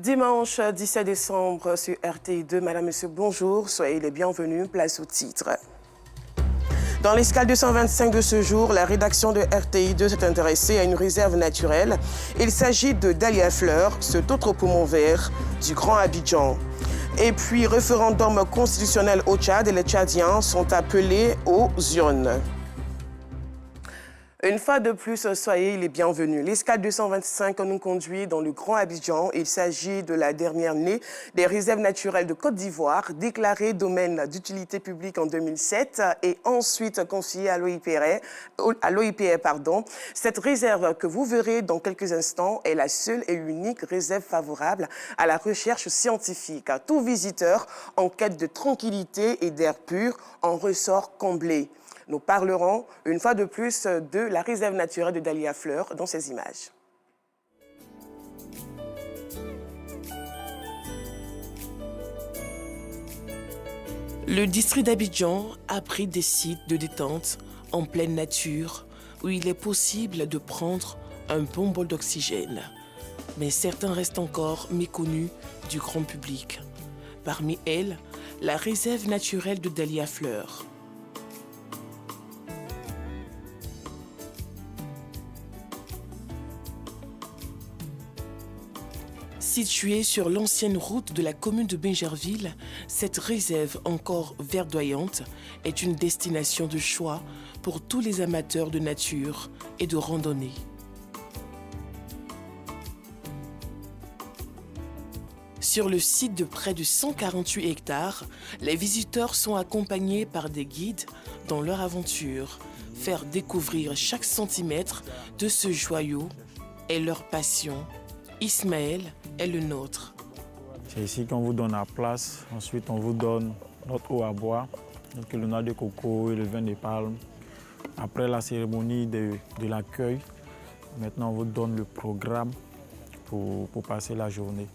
Dimanche 17 décembre sur RTI2. Madame, Monsieur, bonjour. Soyez les bienvenus. Place au titre. Dans l'escale 225 de ce jour, la rédaction de RTI2 s'est intéressée à une réserve naturelle. Il s'agit de Dahlia Fleur, cet autre poumon vert du Grand Abidjan. Et puis, référendum constitutionnel au Tchad et les Tchadiens sont appelés aux urnes. Une fois de plus, soyez les bienvenus. L'escale 225 nous conduit dans le Grand Abidjan. Il s'agit de la dernière née des réserves naturelles de Côte d'Ivoire, déclarée domaine d'utilité publique en 2007 et ensuite confiée à l'OIPR. Cette réserve que vous verrez dans quelques instants est la seule et unique réserve favorable à la recherche scientifique. Tout visiteur en quête de tranquillité et d'air pur en ressort comblé. Nous parlerons une fois de plus de la réserve naturelle de Dahlia Fleur dans ces images. Le district d'Abidjan abrite des sites de détente en pleine nature où il est possible de prendre un bon bol d'oxygène. Mais certains restent encore méconnus du grand public. Parmi elles, la réserve naturelle de Dahlia Fleur. Située sur l'ancienne route de la commune de Bingerville, cette réserve encore verdoyante est une destination de choix pour tous les amateurs de nature et de randonnée. Sur le site de près de 148 hectares, les visiteurs sont accompagnés par des guides dans leur aventure. Faire découvrir chaque centimètre de ce joyau est leur passion. Ismaël est le nôtre. C'est ici qu'on vous donne la place. Ensuite, on vous donne notre eau à boire, donc le noix de coco et le vin de palme. Après la cérémonie de l'accueil, maintenant on vous donne le programme pour passer la journée.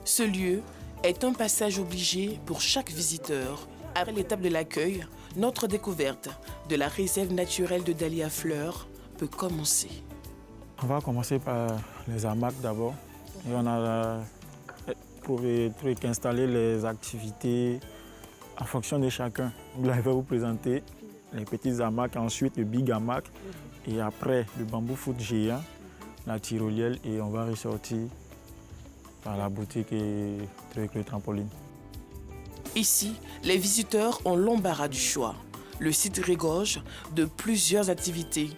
Ce lieu est un passage obligé pour chaque visiteur. Après l'étape de l'accueil, notre découverte de la réserve naturelle de Dahlia Fleur peut commencer. On va commencer par les hamacs d'abord. Et on a trouvé qu'installer les activités en fonction de chacun. Je vais vous présenter les petits hamacs, ensuite le big hamac et après le bambou foot géant, la tyrolienne et on va ressortir par la boutique et avec le trampoline. Ici, les visiteurs ont l'embarras du choix. Le site regorge de plusieurs activités.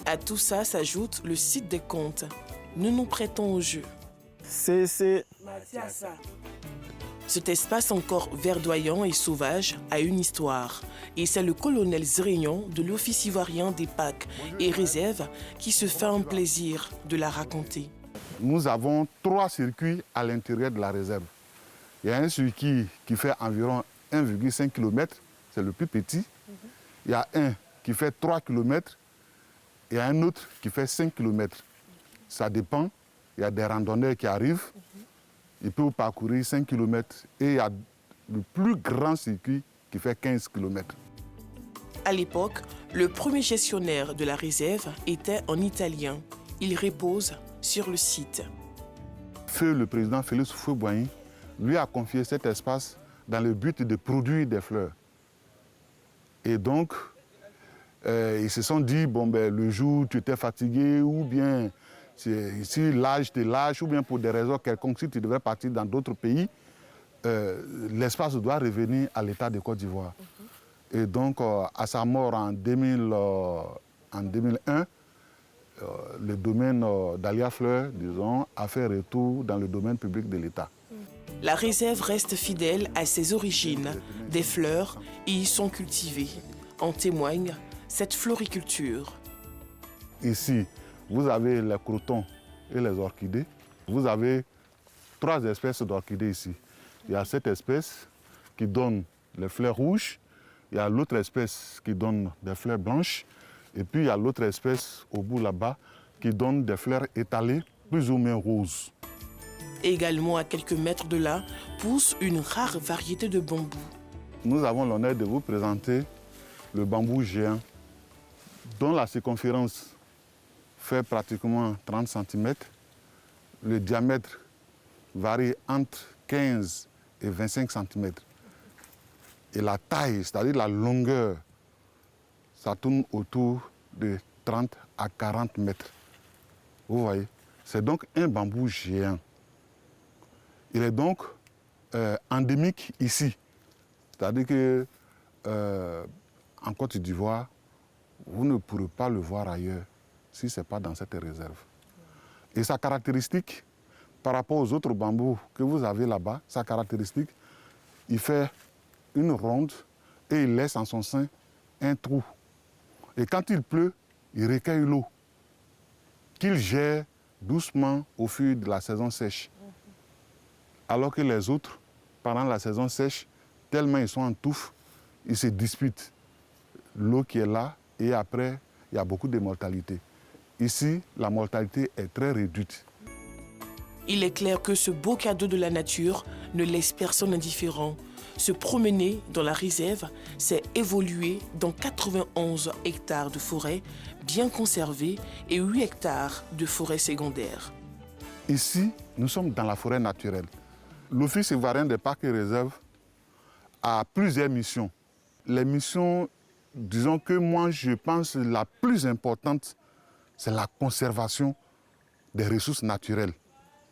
À tout ça s'ajoute le site des contes. Nous nous prêtons au jeu. C'est Cet espace encore verdoyant et sauvage a une histoire. Et c'est le colonel Zrignon de l'Office ivoirien des parcs et réserves qui se fait un plaisir de la raconter. Nous avons 3 circuits à l'intérieur de la réserve. Il y a un circuit qui fait environ 1,5 km, c'est le plus petit. Il y a un qui fait 3 km. Il y a un autre qui fait 5 km. Ça dépend. Il y a des randonneurs qui arrivent. Ils peuvent parcourir 5 km. Et il y a le plus grand circuit qui fait 15 km. À l'époque, le premier gestionnaire de la réserve était en italien. Il repose sur le site. Feu le président Félix Houphouët-Boigny lui a confié cet espace dans le but de produire des fleurs. Et donc, ils se sont dit, bon, le jour tu étais fatigué ou bien si l'âge te lâche ou bien pour des raisons quelconques, si tu devais partir dans d'autres pays, l'espace doit revenir à l'État de Côte d'Ivoire. Et donc, à sa mort en 2001, le domaine Dahlia Fleur, disons, a fait retour dans le domaine public de l'État. La réserve reste fidèle à ses origines. Des fleurs y sont cultivées. En témoigne cette floriculture. Ici, vous avez les crotons et les orchidées. Vous avez 3 espèces d'orchidées ici. Il y a cette espèce qui donne les fleurs rouges, il y a l'autre espèce qui donne des fleurs blanches, et puis il y a l'autre espèce au bout là-bas qui donne des fleurs étalées, plus ou moins roses. Également à quelques mètres de là, pousse une rare variété de bambous. Nous avons l'honneur de vous présenter le bambou géant, dont la circonférence fait pratiquement 30 cm. Le diamètre varie entre 15 et 25 cm. Et la taille, c'est-à-dire la longueur, ça tourne autour de 30 à 40 mètres. Vous voyez, c'est donc un bambou géant. Il est donc endémique ici. C'est-à-dire que en Côte d'Ivoire, vous ne pourrez pas le voir ailleurs si ce n'est pas dans cette réserve. Et sa caractéristique, par rapport aux autres bambous que vous avez là-bas, sa caractéristique, il fait une ronde et il laisse en son sein un trou. Et quand il pleut, il recueille l'eau qu'il gère doucement au fur de la saison sèche. Alors que les autres, pendant la saison sèche, tellement ils sont en touffe, ils se disputent l'eau qui est là et après, il y a beaucoup de mortalité. Ici, la mortalité est très réduite. Il est clair que ce beau cadeau de la nature ne laisse personne indifférent. Se promener dans la réserve, c'est évoluer dans 91 hectares de forêt bien conservés et 8 hectares de forêt secondaire. Ici, nous sommes dans la forêt naturelle. L'Office ivoirien des parcs et réserves a plusieurs missions. Les missions, disons que moi je pense la plus importante, c'est la conservation des ressources naturelles.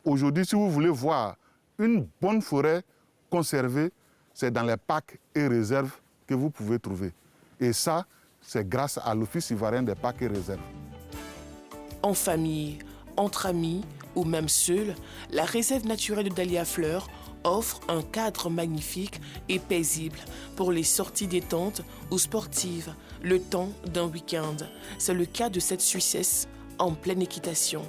Aujourd'hui, si vous voulez voir une bonne forêt conservée, c'est dans les parcs et réserves que vous pouvez trouver. Et ça, c'est grâce à l'Office ivoirien des parcs et réserves. En famille, entre amis ou même seul, la réserve naturelle de Dahlia-Fleur offre un cadre magnifique et paisible pour les sorties détentes ou sportives, le temps d'un week-end. C'est le cas de cette Suissesse en pleine équitation.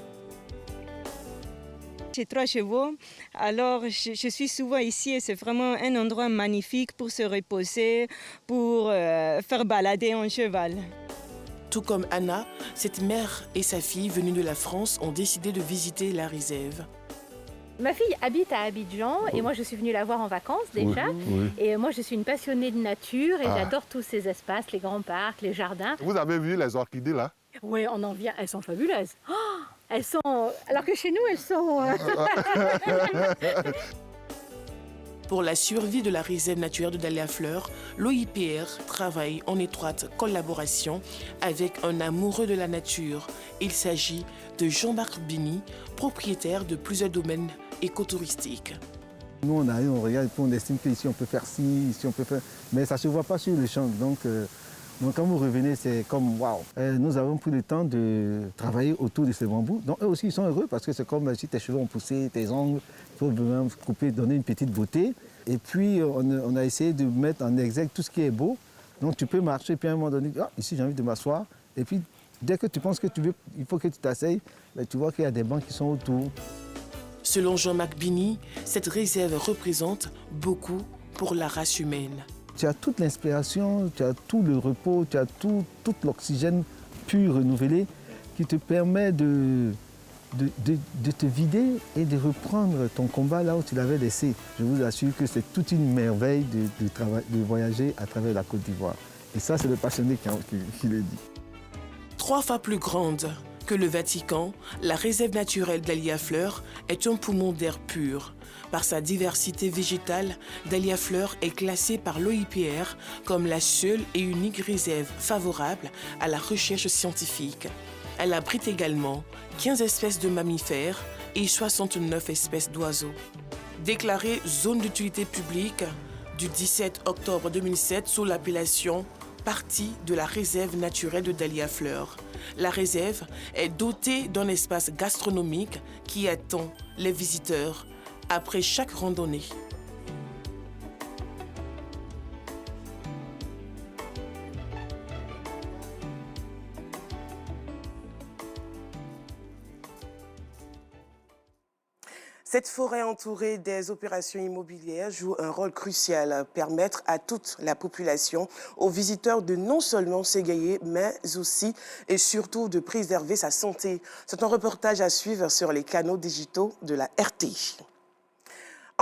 J'ai 3 chevaux, alors je suis souvent ici et c'est vraiment un endroit magnifique pour se reposer, pour faire balader un cheval. Tout comme Anna, cette mère et sa fille venues de la France ont décidé de visiter la réserve. Ma fille habite à Abidjan et moi je suis venue la voir en vacances déjà. Oui. Et moi je suis une passionnée de nature et j'adore tous ces espaces, les grands parcs, les jardins. Vous avez vu les orchidées là? Oui, on en vient, elles sont fabuleuses. Oh, elles sont... Alors que chez nous, elles sont... Pour la survie de la réserve naturelle de Dahlia-Fleur, l'OIPR travaille en étroite collaboration avec un amoureux de la nature. Il s'agit de Jean-Marc Bini, propriétaire de plusieurs domaines écotouristiques. Nous, on arrive, on regarde, on estime qu'ici on peut faire ci, ici on peut faire... Mais ça ne se voit pas sur le champ. Donc quand vous revenez, c'est comme waouh. Nous avons pris le temps de travailler autour de ces bambous. Donc eux aussi, ils sont heureux parce que c'est comme si tes cheveux ont poussé, tes ongles, il faut vraiment couper, donner une petite beauté. Et puis, on a essayé de mettre en exergue tout ce qui est beau. Donc tu peux marcher, puis à un moment donné, ah, ici j'ai envie de m'asseoir. Et puis, dès que tu penses que il faut que tu t'asseyes, tu vois qu'il y a des bancs qui sont autour. Selon Jean-Marc Bini, cette réserve représente beaucoup pour la race humaine. Tu as toute l'inspiration, tu as tout le repos, tu as tout l'oxygène pur, renouvelé, qui te permet de te vider et de reprendre ton combat là où tu l'avais laissé. Je vous assure que c'est toute une merveille de voyager à travers la Côte d'Ivoire. Et ça, c'est le passionné qui le dit. 3 fois plus grande que le Vatican, la réserve naturelle Dahlia-Fleur est un poumon d'air pur. Par sa diversité végétale, Dahlia-Fleur est classée par l'OIPR comme la seule et unique réserve favorable à la recherche scientifique. Elle abrite également 15 espèces de mammifères et 69 espèces d'oiseaux. Déclarée zone d'utilité publique du 17 octobre 2007 sous l'appellation partie de la réserve naturelle de Dahlia-Fleur. La réserve est dotée d'un espace gastronomique qui attend les visiteurs après chaque randonnée. Cette forêt entourée des opérations immobilières joue un rôle crucial à permettre à toute la population, aux visiteurs de non seulement s'égayer, mais aussi et surtout de préserver sa santé. C'est un reportage à suivre sur les canaux digitaux de la RTI.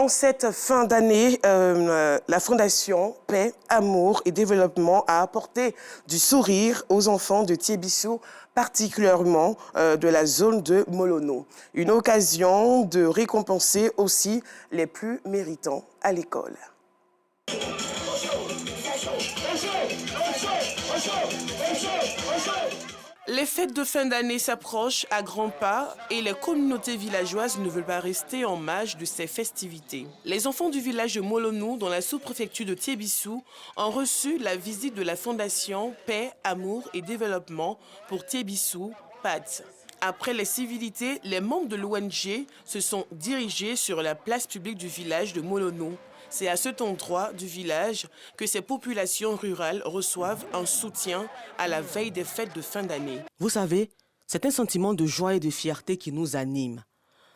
En cette fin d'année, la Fondation Paix, Amour et Développement a apporté du sourire aux enfants de Thiébissou, particulièrement de la zone de Molono. Une occasion de récompenser aussi les plus méritants à l'école. Les fêtes de fin d'année s'approchent à grands pas et les communautés villageoises ne veulent pas rester en marge de ces festivités. Les enfants du village de Molono, dans la sous-préfecture de Thiébissou, ont reçu la visite de la Fondation Paix, Amour et Développement pour Thiébissou, PADS. Après les civilités, les membres de l'ONG se sont dirigés sur la place publique du village de Molono. C'est à cet endroit du village que ces populations rurales reçoivent un soutien à la veille des fêtes de fin d'année. Vous savez, c'est un sentiment de joie et de fierté qui nous anime.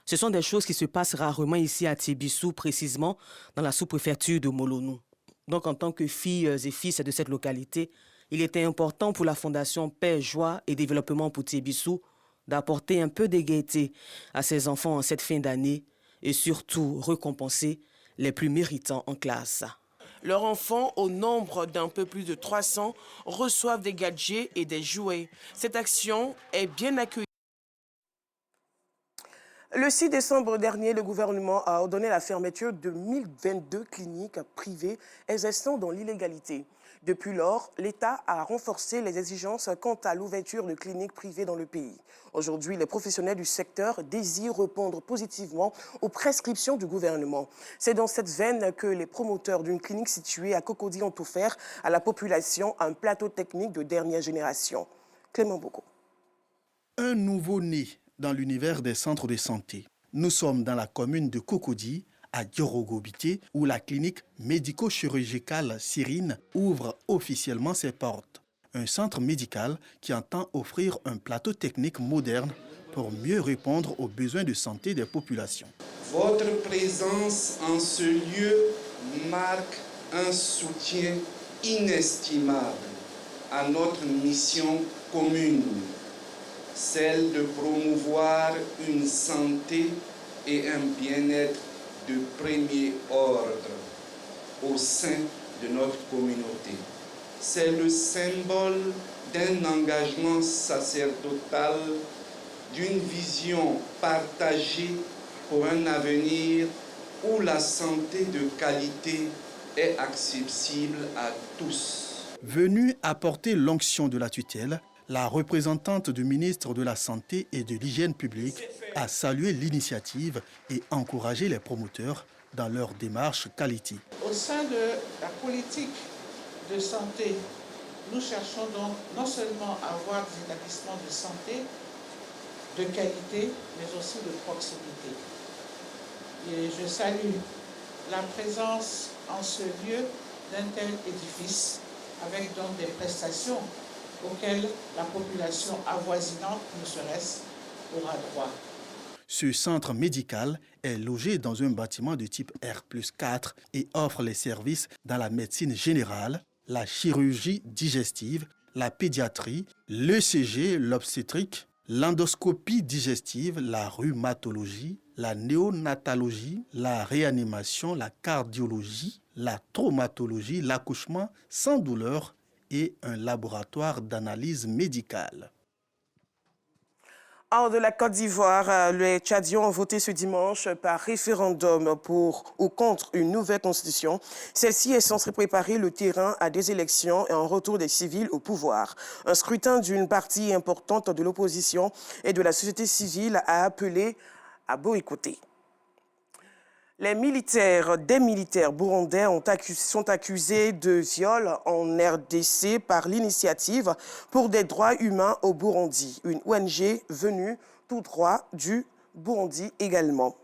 Ce sont des choses qui se passent rarement ici à Thiébissou, précisément dans la sous-préfecture de Molono. Donc en tant que filles et fils de cette localité, il était important pour la Fondation Paix, Joie et Développement pour Thiébissou d'apporter un peu de gaieté à ces enfants en cette fin d'année et surtout récompenser les plus méritants en classe. Leurs enfants, au nombre d'un peu plus de 300, reçoivent des gadgets et des jouets. Cette action est bien accueillie. Le 6 décembre dernier, le gouvernement a ordonné la fermeture de 1022 cliniques privées exerçant dans l'illégalité. Depuis lors, l'État a renforcé les exigences quant à l'ouverture de cliniques privées dans le pays. Aujourd'hui, les professionnels du secteur désirent répondre positivement aux prescriptions du gouvernement. C'est dans cette veine que les promoteurs d'une clinique située à Cocody ont offert à la population un plateau technique de dernière génération. Clément Boko. Un nouveau-né dans l'univers des centres de santé. Nous sommes dans la commune de Cocody, à Diorogobité, où la clinique médico-chirurgicale Cyrine ouvre officiellement ses portes. Un centre médical qui entend offrir un plateau technique moderne pour mieux répondre aux besoins de santé des populations. Votre présence en ce lieu marque un soutien inestimable à notre mission commune, celle de promouvoir une santé et un bien-être de premier ordre au sein de notre communauté. C'est le symbole d'un engagement sacerdotal, d'une vision partagée pour un avenir où la santé de qualité est accessible à tous. Venue apporter l'onction de la tutelle, la représentante du ministre de la Santé et de l'Hygiène publique a salué l'initiative et encouragé les promoteurs dans leur démarche qualité. Au sein de la politique de santé, nous cherchons donc non seulement à avoir des établissements de santé de qualité, mais aussi de proximité. Et je salue la présence en ce lieu d'un tel édifice, avec donc des prestations auxquelles la population avoisinante, ne serait-ce, aura droit. Ce centre médical est logé dans un bâtiment de type R+4 et offre les services dans la médecine générale, la chirurgie digestive, la pédiatrie, l'ECG, l'obstétrique, l'endoscopie digestive, la rhumatologie, la néonatologie, la réanimation, la cardiologie, la traumatologie, l'accouchement sans douleur et un laboratoire d'analyse médicale. Hors de la Côte d'Ivoire, les Tchadiens ont voté ce dimanche par référendum pour ou contre une nouvelle constitution. Celle-ci est censée préparer le terrain à des élections et un retour des civils au pouvoir. Un scrutin d'une partie importante de l'opposition et de la société civile a appelé à boycotter. Des militaires burundais sont accusés de viol en RDC par l'Initiative pour des droits humains au Burundi, une ONG venue tout droit du Burundi également.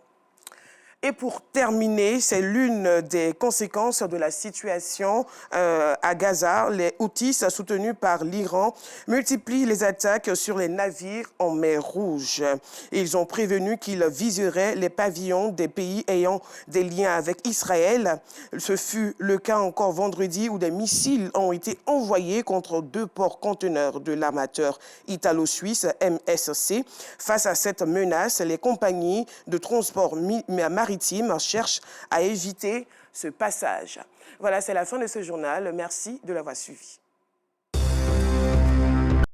Et pour terminer, c'est l'une des conséquences de la situation à Gaza. Les Houthis, soutenus par l'Iran, multiplient les attaques sur les navires en mer Rouge. Ils ont prévenu qu'ils viseraient les pavillons des pays ayant des liens avec Israël. Ce fut le cas encore vendredi où des missiles ont été envoyés contre 2 ports-conteneurs de l'armateur italo-suisse MSC. Face à cette menace, les compagnies de transport maritime maritimes cherchent à éviter ce passage. Voilà, c'est la fin de ce journal. Merci de l'avoir suivi.